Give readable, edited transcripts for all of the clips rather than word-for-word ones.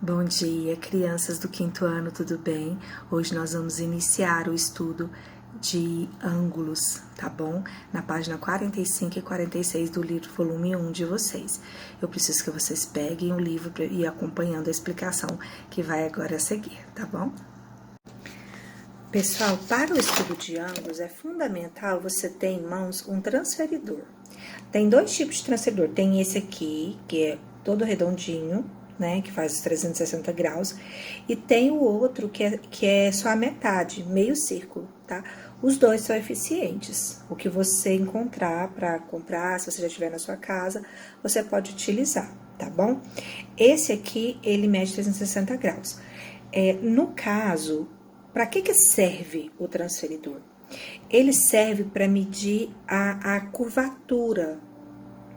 Bom dia, crianças do quinto ano, tudo bem? Hoje nós vamos iniciar o estudo de ângulos, tá bom? Na página 45 e 46 do livro volume 1 de vocês. Eu preciso que vocês peguem o livro e acompanhando a explicação que vai agora a seguir, tá bom? Pessoal, para o estudo de ângulos é fundamental você ter em mãos um transferidor. Tem dois tipos de transferidor, tem esse aqui, que é todo redondinho, né, que faz os 360 graus, e tem o outro que é só a metade, meio círculo, tá? Os dois são eficientes. O que você encontrar para comprar, se você já tiver na sua casa, você pode utilizar, tá bom? Esse aqui, ele mede 360 graus. No caso, para que serve o transferidor? Ele serve para medir a curvatura,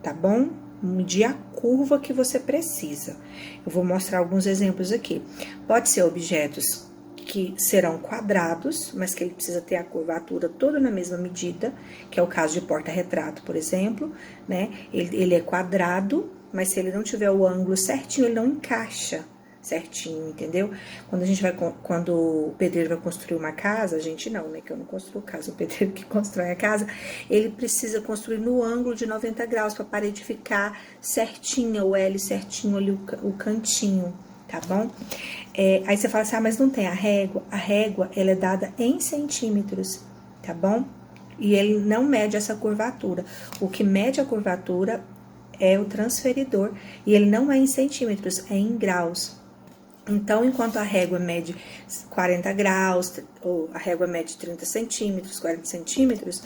tá bom? Medir a curva que você precisa. Eu vou mostrar alguns exemplos aqui. Pode ser objetos que serão quadrados, mas que ele precisa ter a curvatura toda na mesma medida, que é o caso de porta-retrato, por exemplo, né? Ele é quadrado, mas se ele não tiver o ângulo certinho, ele não encaixa certinho, entendeu? Quando o pedreiro vai construir uma casa, a gente não, né? Que eu não construo casa, o pedreiro que constrói a casa, ele precisa construir no ângulo de 90 graus para a parede ficar certinha, o L certinho ali, o cantinho, tá bom? Aí você fala assim, mas não tem a régua? A régua, ela é dada em centímetros, tá bom? E ele não mede essa curvatura. O que mede a curvatura é o transferidor, e ele não é em centímetros, é em graus. Então, enquanto a régua mede 40 graus, ou a régua mede 30 centímetros, 40 centímetros,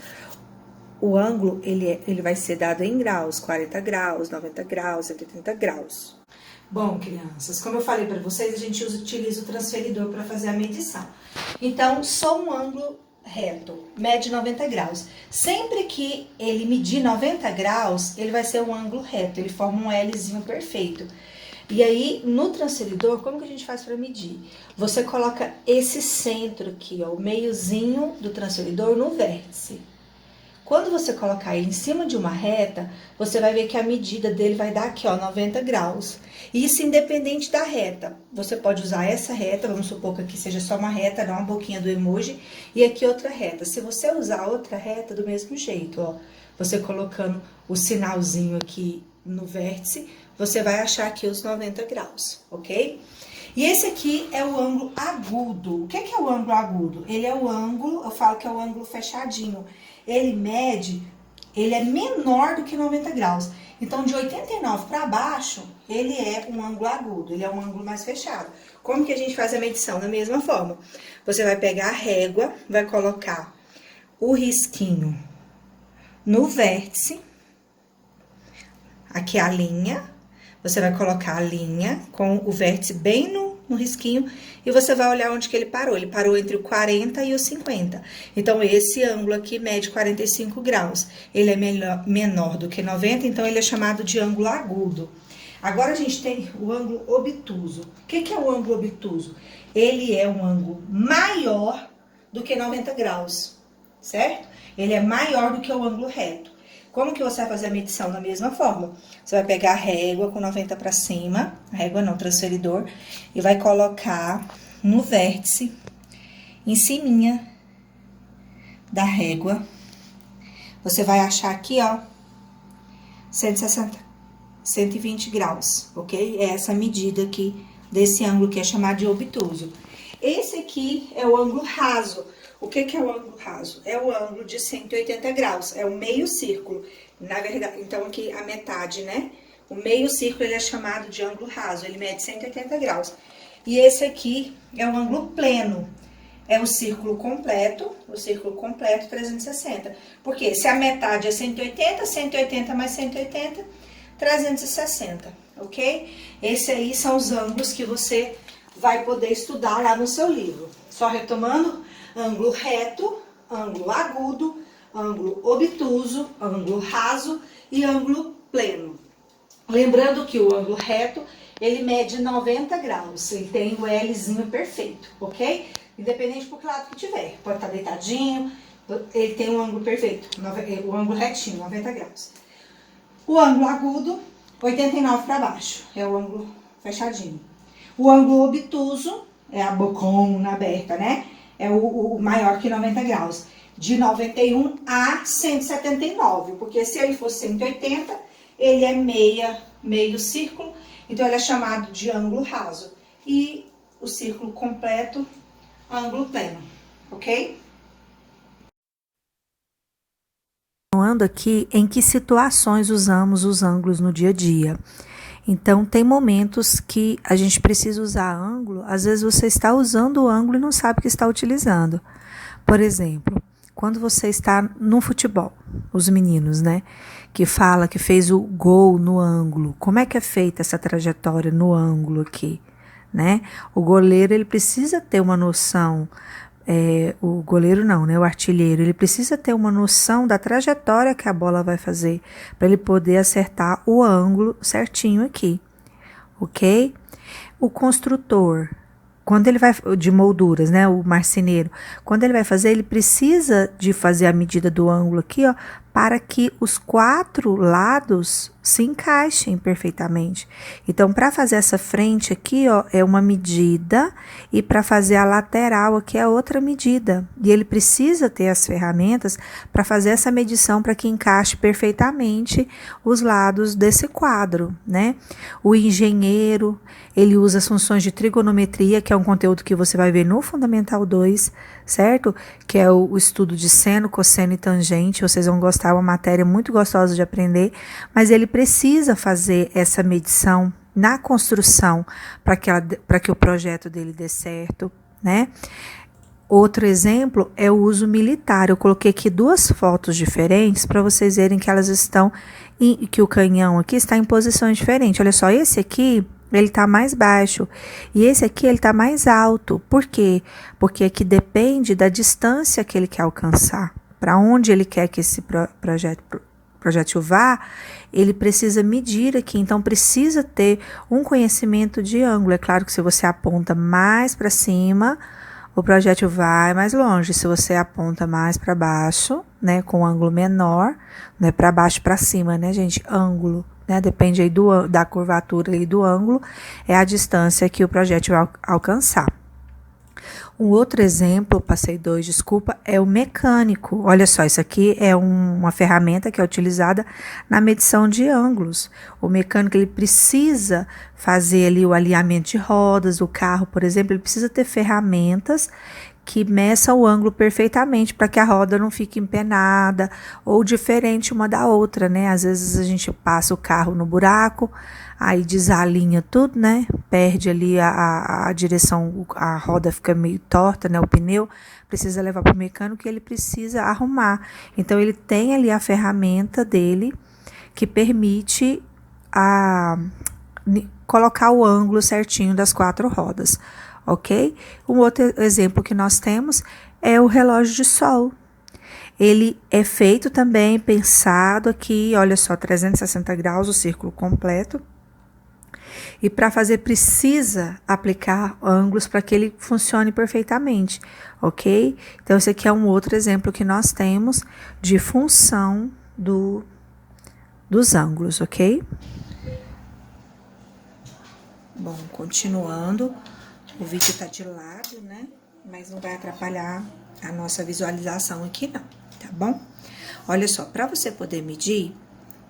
o ângulo, ele vai ser dado em graus, 40 graus, 90 graus, 180 graus. Bom, crianças, como eu falei para vocês, a gente utiliza o transferidor para fazer a medição. Então, só um ângulo reto, mede 90 graus. Sempre que ele medir 90 graus, ele vai ser um ângulo reto, ele forma um Lzinho perfeito. E aí, no transferidor, como que a gente faz para medir? Você coloca esse centro aqui, ó, o meiozinho do transferidor no vértice. Quando você colocar ele em cima de uma reta, você vai ver que a medida dele vai dar aqui, ó, 90 graus. Isso independente da reta. Você pode usar essa reta, vamos supor que aqui seja só uma reta, não uma boquinha do emoji, e aqui outra reta. Se você usar outra reta, do mesmo jeito, ó, você colocando o sinalzinho aqui no vértice, você vai achar aqui os 90 graus, ok? E esse aqui é o ângulo agudo. O que é o ângulo agudo? Ele é o ângulo, eu falo que é o ângulo fechadinho. Ele é menor do que 90 graus. Então, de 89 para baixo, ele é um ângulo agudo, ele é um ângulo mais fechado. Como que a gente faz a medição? Da mesma forma. Você vai pegar a régua, vai colocar o risquinho no vértice, aqui a linha, você vai colocar a linha com o vértice bem no risquinho e você vai olhar onde que ele parou. Ele parou entre o 40 e o 50. Então, esse ângulo aqui mede 45 graus. Ele é menor do que 90, então ele é chamado de ângulo agudo. Agora, a gente tem o ângulo obtuso. O que é o ângulo obtuso? Ele é um ângulo maior do que 90 graus, certo? Ele é maior do que o ângulo reto. Como que você vai fazer a medição? Da mesma forma. Você vai pegar a régua com 90 para cima, a régua não, transferidor, e vai colocar no vértice, em ciminha da régua. Você vai achar aqui, ó, 160, 120 graus, ok? É essa medida aqui desse ângulo que é chamado de obtuso. Esse aqui é o ângulo raso. O que é o ângulo raso? É o ângulo de 180 graus, é o meio círculo. Na verdade, então aqui a metade, né? O meio círculo ele é chamado de ângulo raso, ele mede 180 graus. E esse aqui é o ângulo pleno, é o círculo completo 360. Porque se a metade é 180, 180 mais 180, 360, ok? Esses aí são os ângulos que você vai poder estudar lá no seu livro. Só retomando, ângulo reto, ângulo agudo, ângulo obtuso, ângulo raso e ângulo pleno. Lembrando que o ângulo reto, ele mede 90 graus, ele tem o Lzinho perfeito, ok? Independente por que lado que tiver, pode estar deitadinho, ele tem um ângulo perfeito, o ângulo retinho, 90 graus. O ângulo agudo, 89 para baixo, é o ângulo fechadinho. O ângulo obtuso, é a bocona aberta, né? É o maior que 90 graus. De 91 a 179, porque se ele for 180, ele é meio círculo, então ele é chamado de ângulo raso. E o círculo completo, ângulo pleno, ok? Continuando aqui, em que situações usamos os ângulos no dia a dia? Então, tem momentos que a gente precisa usar ângulo, às vezes você está usando o ângulo e não sabe que está utilizando. Por exemplo, quando você está no futebol, os meninos, né, que fala que fez o gol no ângulo, como é que é feita essa trajetória no ângulo aqui, né? O goleiro, ele precisa ter uma noção, o goleiro não, né, o artilheiro, ele precisa ter uma noção da trajetória que a bola vai fazer, para ele poder acertar o ângulo certinho aqui, ok? O construtor, quando ele vai, de molduras, né, o marceneiro, quando ele vai fazer, ele precisa de fazer a medida do ângulo aqui, ó, para que os 4 lados se encaixem perfeitamente. Então, para fazer essa frente aqui, ó, é uma medida, e para fazer a lateral aqui é outra medida. E ele precisa ter as ferramentas para fazer essa medição para que encaixe perfeitamente os lados desse quadro, né? O engenheiro, ele usa as funções de trigonometria, que é um conteúdo que você vai ver no Fundamental 2, certo? Que é o estudo de seno, cosseno e tangente. Vocês vão gostar, é uma matéria muito gostosa de aprender, mas ele precisa fazer essa medição na construção para que o projeto dele dê certo, né? Outro exemplo é o uso militar. Eu coloquei aqui 2 fotos diferentes para vocês verem que elas estão que o canhão aqui está em posições diferentes. Olha só, esse aqui ele está mais baixo e esse aqui ele está mais alto. Por quê? Porque aqui depende da distância que ele quer alcançar. Para onde ele quer que esse projetil vá, ele precisa medir aqui, então precisa ter um conhecimento de ângulo. É claro que se você aponta mais para cima, o projétil vai mais longe. Se você aponta mais para baixo, né, com um ângulo menor, não é para baixo para cima, né, gente? Ângulo, né? Depende aí da curvatura e do ângulo, é a distância que o projétil vai alcançar. Um outro exemplo, passei 2, desculpa, é o mecânico. Olha só, isso aqui é uma ferramenta que é utilizada na medição de ângulos. O mecânico, ele precisa fazer ali o alinhamento de rodas do carro, por exemplo, ele precisa ter ferramentas que meçam o ângulo perfeitamente para que a roda não fique empenada ou diferente uma da outra, né? Às vezes a gente passa o carro no buraco, aí desalinha tudo, né? Perde ali a direção, a roda fica meio torta, né? O pneu precisa levar para o mecânico e ele precisa arrumar. Então, ele tem ali a ferramenta dele que permite colocar o ângulo certinho das 4 rodas, ok? Um outro exemplo que nós temos é o relógio de sol. Ele é feito também, pensado aqui, olha só, 360 graus, o círculo completo. E para fazer precisa aplicar ângulos para que ele funcione perfeitamente, ok? Então, esse aqui é um outro exemplo que nós temos de função dos ângulos, ok? Bom, continuando, o vídeo está de lado, né? Mas não vai atrapalhar a nossa visualização aqui não, tá bom? Olha só, para você poder medir,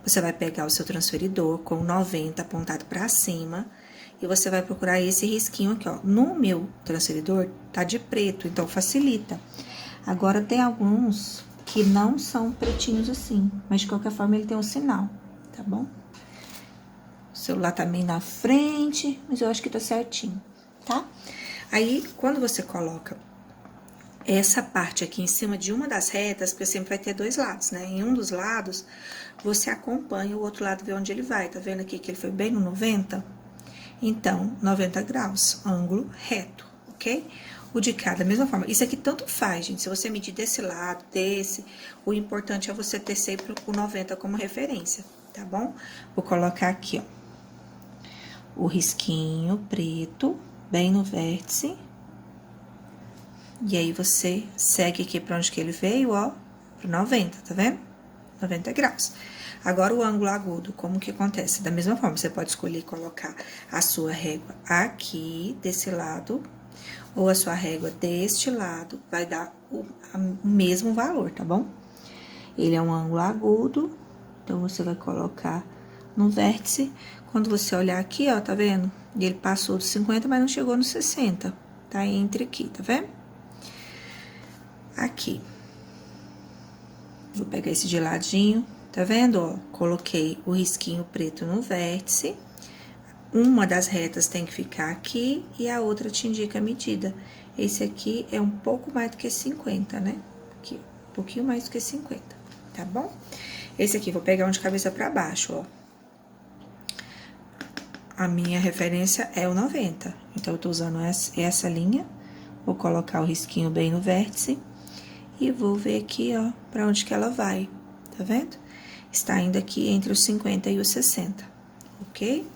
você vai pegar o seu transferidor com 90 apontado para cima e você vai procurar esse risquinho aqui, ó. No meu transferidor tá de preto, então facilita. Agora tem alguns que não são pretinhos assim, mas de qualquer forma ele tem um sinal, tá bom? O celular tá meio na frente, mas eu acho que tá certinho, tá? Aí, quando você coloca essa parte aqui em cima de uma das retas, porque sempre vai ter 2 lados, né? Em um dos lados, você acompanha o outro lado, vê onde ele vai. Tá vendo aqui que ele foi bem no 90? Então, 90 graus, ângulo reto, ok? O de cá, da mesma forma. Isso aqui tanto faz, gente. Se você medir desse lado, desse, o importante é você ter sempre o 90 como referência, tá bom? Vou colocar aqui, ó, o risquinho preto, bem no vértice. E aí, você segue aqui pra onde que ele veio, ó, pro 90, tá vendo? 90 graus. Agora, o ângulo agudo, como que acontece? Da mesma forma, você pode escolher colocar a sua régua aqui, desse lado, ou a sua régua deste lado, vai dar o mesmo valor, tá bom? Ele é um ângulo agudo, então, você vai colocar no vértice. Quando você olhar aqui, ó, tá vendo? Ele passou dos 50, mas não chegou nos 60. Tá entre aqui, tá vendo? Aqui. Vou pegar esse de ladinho, tá vendo, ó? Coloquei o risquinho preto no vértice. Uma das retas tem que ficar aqui e a outra te indica a medida. Esse aqui é um pouco mais do que 50, né? Aqui, um pouquinho mais do que 50, tá bom? Esse aqui, vou pegar um de cabeça pra baixo, ó. A minha referência é o 90. Então, eu tô usando essa linha. Vou colocar o risquinho bem no vértice. E vou ver aqui, ó, pra onde que ela vai. Tá vendo? Está indo aqui entre os 50 e os 60, ok?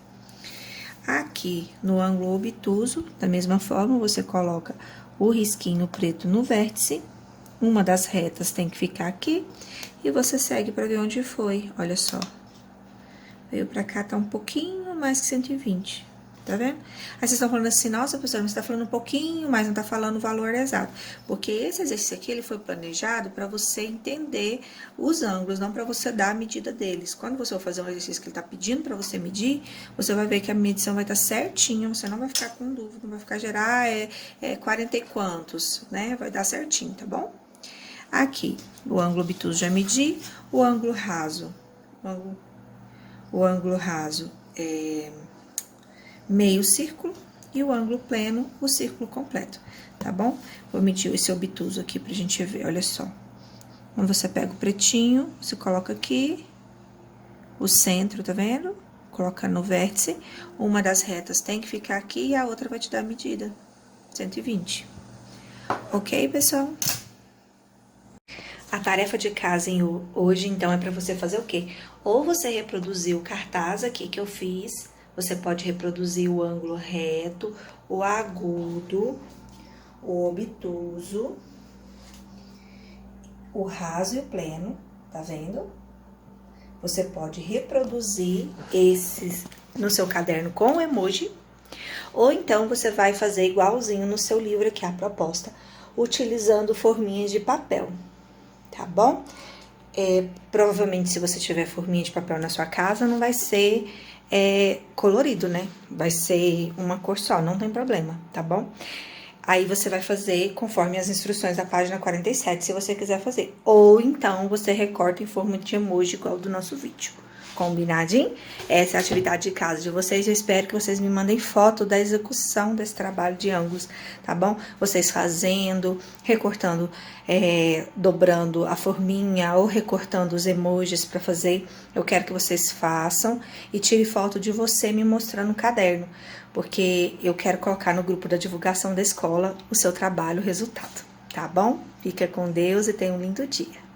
Aqui, no ângulo obtuso, da mesma forma, você coloca o risquinho preto no vértice. Uma das retas tem que ficar aqui. E você segue pra ver onde foi, olha só. Veio pra cá, tá um pouquinho mais que 120, tá vendo? Aí vocês estão falando assim, nossa, professora, você tá falando um pouquinho, mas não tá falando o valor exato. Porque esse exercício aqui, ele foi planejado pra você entender os ângulos, não pra você dar a medida deles. Quando você for fazer um exercício que ele tá pedindo pra você medir, você vai ver que a medição vai estar certinha, você não vai ficar com dúvida, não vai ficar gerar 40 e quantos, né? Vai dar certinho, tá bom? Aqui, o ângulo obtuso já medi, o ângulo raso. O ângulo raso é meio círculo e o ângulo pleno, o círculo completo, tá bom? Vou medir esse obtuso aqui pra gente ver, olha só. Quando você pega o pretinho, você coloca aqui o centro, tá vendo? Coloca no vértice, uma das retas tem que ficar aqui e a outra vai te dar a medida, 120. Ok, pessoal? A tarefa de casa hoje, então, é para você fazer o quê? Ou você reproduzir o cartaz aqui que eu fiz, você pode reproduzir o ângulo reto, o agudo, o obtuso, o raso e o pleno, tá vendo? Você pode reproduzir esses no seu caderno com emoji, ou então você vai fazer igualzinho no seu livro aqui, a proposta, utilizando forminhas de papel. Tá bom? Provavelmente, se você tiver forminha de papel na sua casa, não vai ser colorido, né? Vai ser uma cor só, não tem problema, tá bom? Aí, você vai fazer conforme as instruções da página 47, se você quiser fazer. Ou, então, você recorta em forma de emoji, igual do nosso vídeo. Combinadinho? Essa é a atividade de casa de vocês. Eu espero que vocês me mandem foto da execução desse trabalho de ângulos, tá bom? Vocês fazendo, recortando, dobrando a forminha ou recortando os emojis para fazer. Eu quero que vocês façam e tire foto de você me mostrando no caderno, porque eu quero colocar no grupo da divulgação da escola o seu trabalho, o resultado, tá bom? Fica com Deus e tenha um lindo dia.